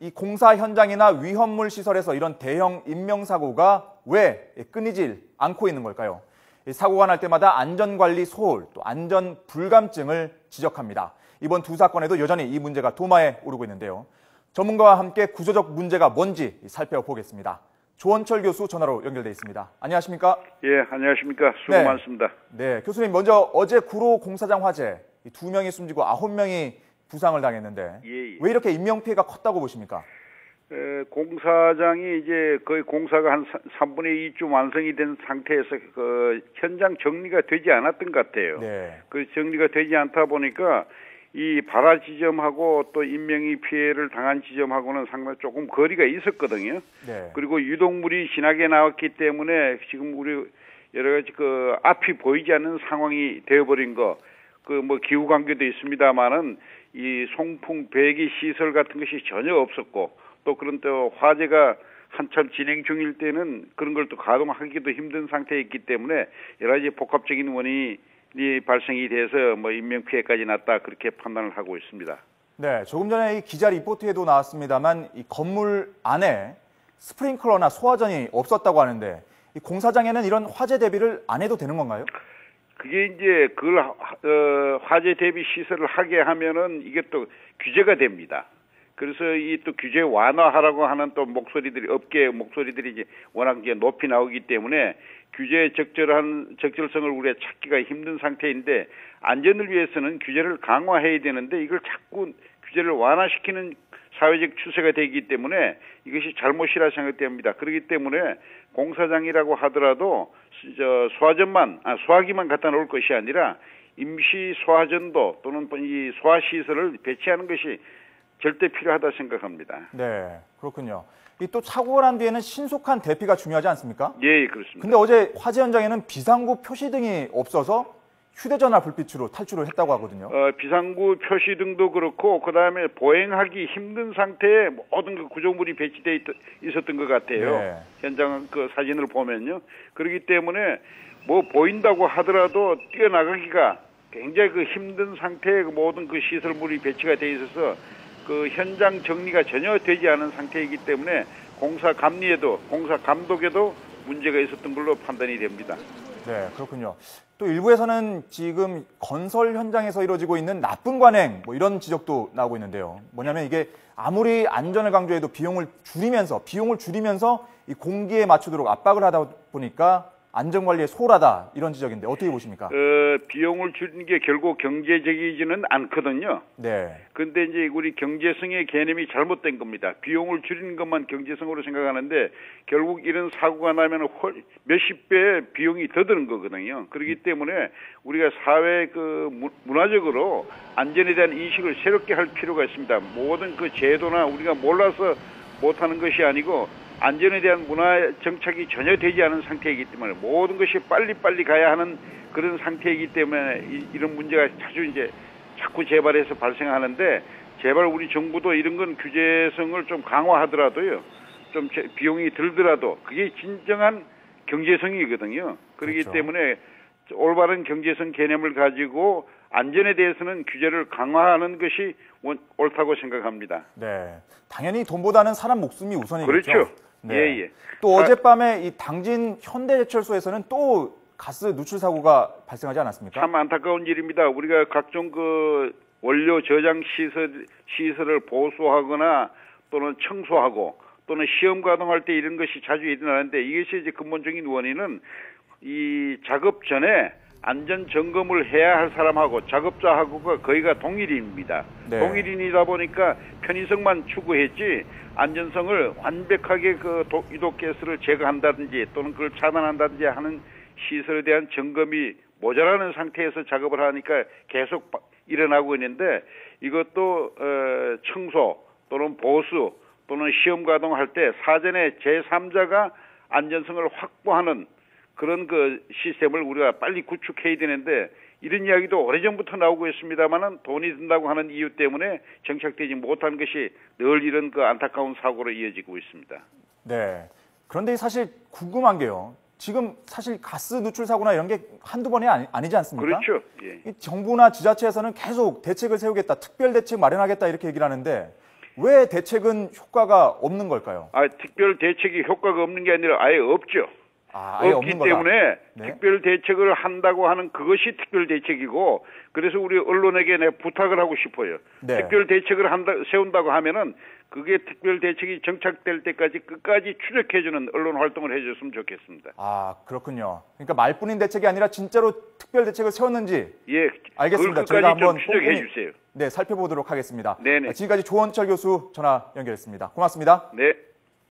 이 공사 현장이나 위험물 시설에서 이런 대형 인명사고가 왜 끊이질 않고 있는 걸까요? 사고가 날 때마다 안전관리 소홀, 또 안전 불감증을 지적합니다. 이번 두 사건에도 여전히 이 문제가 도마에 오르고 있는데요. 전문가와 함께 구조적 문제가 뭔지 살펴보겠습니다. 조원철 교수 전화로 연결돼 있습니다. 안녕하십니까? 예, 안녕하십니까? 수고 많습니다. 네, 교수님 먼저 어제 구로 공사장 화재 2명이 숨지고 9명이 부상을 당했는데 왜 이렇게 인명피해가 컸다고 보십니까? 공사장이 이제 거의 공사가 한 3분의 2쯤 완성이 된 상태에서 그 현장 정리가 되지 않았던 것 같아요. 네. 그 정리가 되지 않다 보니까 이 발화 지점하고 또 인명이 피해를 당한 지점하고는 상당히 조금 거리가 있었거든요. 네. 그리고 유독물이 진하게 나왔기 때문에 지금 우리 여러 가지 그 앞이 보이지 않는 상황이 되어버린 거, 그 뭐 기후 관계도 있습니다만은 이 송풍 배기 시설 같은 것이 전혀 없었고 또 그런 또 화재가 한참 진행 중일 때는 그런 걸 또 가동하기도 힘든 상태였기 때문에 여러 가지 복합적인 원인이 발생이 돼서 뭐 인명 피해까지 났다 그렇게 판단을 하고 있습니다. 네, 조금 전에 이 기자 리포트에도 나왔습니다만 이 건물 안에 스프링클러나 소화전이 없었다고 하는데 이 공사장에는 이런 화재 대비를 안 해도 되는 건가요? 그게 이제 그걸 화재 대비 시설을 하게 하면은 이게 또 규제가 됩니다. 그래서 이 또 규제 완화하라고 하는 또 목소리들이 업계 목소리들이 이제 워낙 이제 높이 나오기 때문에 규제의 적절성을 우리가 찾기가 힘든 상태인데 안전을 위해서는 규제를 강화해야 되는데 이걸 자꾸 규제를 완화시키는 사회적 추세가 되기 때문에 이것이 잘못이라 생각됩니다. 그렇기 때문에 공사장이라고 하더라도 소화기만 갖다 놓을 것이 아니라 임시 소화전도 또는 이 소화시설을 배치하는 것이 절대 필요하다 생각합니다. 네, 그렇군요. 또 사고가 난 뒤에는 신속한 대피가 중요하지 않습니까? 예, 그렇습니다. 근데 어제 화재 현장에는 비상구 표시등이 없어서 휴대전화 불빛으로 탈출을 했다고 하거든요. 비상구 표시등도 그렇고 그다음에 보행하기 힘든 상태에 모든 그 구조물이 배치돼 있었던 것 같아요. 네. 현장 그 사진을 보면요. 그렇기 때문에 뭐 보인다고 하더라도 뛰어나가기가 굉장히 그 힘든 상태에 모든 그 시설물이 배치가 돼 있어서 그 현장 정리가 전혀 되지 않은 상태이기 때문에 공사 감독에도 문제가 있었던 걸로 판단이 됩니다. 네, 그렇군요. 또 일부에서는 지금 건설 현장에서 이루어지고 있는 나쁜 관행 이런 지적도 나오고 있는데요. 뭐냐면 이게 아무리 안전을 강조해도 비용을 줄이면서 이 공기에 맞추도록 압박을 하다 보니까 안전관리에 소홀하다 이런 지적인데 어떻게 보십니까? 비용을 줄이는 게 결국 경제적이지는 않거든요. 네. 근데 이제 우리 경제성의 개념이 잘못된 겁니다. 비용을 줄이는 것만 경제성으로 생각하는데 결국 이런 사고가 나면 몇십 배 비용이 더 드는 거거든요. 그렇기 때문에 우리가 사회 문화적으로 안전에 대한 인식을 새롭게 할 필요가 있습니다. 모든 그 제도나 우리가 몰라서 못하는 것이 아니고 안전에 대한 문화 정착이 전혀 되지 않은 상태이기 때문에 모든 것이 빨리빨리 가야 하는 그런 상태이기 때문에 이런 문제가 자꾸 재발해서 발생하는데 제발 우리 정부도 이런 건 규제성을 좀 강화하더라도요. 좀 비용이 들더라도 그게 진정한 경제성이거든요. 그렇기 그렇죠. 때문에 올바른 경제성 개념을 가지고 안전에 대해서는 규제를 강화하는 것이 옳다고 생각합니다. 네, 당연히 돈보다는 사람 목숨이 우선이겠죠. 그렇죠. 네. 예. 또 어젯밤에 이 당진 현대제철소에서는 또 가스 누출 사고가 발생하지 않았습니까? 참 안타까운 일입니다. 우리가 각종 그 원료 저장 시설을 보수하거나 또는 청소하고 또는 시험 가동할 때 이런 것이 자주 일어나는데 이것이 이제 근본적인 원인은 이 작업 전에 안전 점검을 해야 할 사람하고 작업자하고가 거의가 동일인입니다. 네. 동일인이다 보니까 편의성만 추구했지 안전성을 완벽하게 그 유독가스를 제거한다든지 또는 그걸 차단한다든지 하는 시설에 대한 점검이 모자라는 상태에서 작업을 하니까 계속 일어나고 있는데 이것도 청소 또는 보수 또는 시험 가동할 때 사전에 제3자가 안전성을 확보하는 그런 그 시스템을 우리가 빨리 구축해야 되는데 이런 이야기도 오래전부터 나오고 있습니다만은 돈이 든다고 하는 이유 때문에 정착되지 못한 것이 늘 이런 그 안타까운 사고로 이어지고 있습니다. 네. 그런데 사실 궁금한 게요. 지금 사실 가스 누출 사고나 이런 게 한두 번이 아니지 않습니까? 그렇죠. 예. 정부나 지자체에서는 계속 대책을 세우겠다, 특별 대책 마련하겠다 이렇게 얘기를 하는데 왜 대책은 효과가 없는 걸까요? 특별 대책이 효과가 없는 게 아니라 아예 없죠. 아예 없기 없는 거다. 때문에 네. 특별 대책을 한다고 하는 그것이 특별 대책이고, 그래서 우리 언론에게 내가 부탁을 하고 싶어요. 네. 특별 대책을 세운다고 하면은 그게 특별 대책이 정착될 때까지 끝까지 추적해주는 언론 활동을 해줬으면 좋겠습니다. 그렇군요. 그러니까 말뿐인 대책이 아니라 진짜로 특별 대책을 세웠는지. 예, 알겠습니다. 그걸 저희가 끝까지 좀 한번 추적해 주세요. 네, 살펴보도록 하겠습니다. 네네. 지금까지 조원철 교수 전화 연결했습니다. 고맙습니다. 네.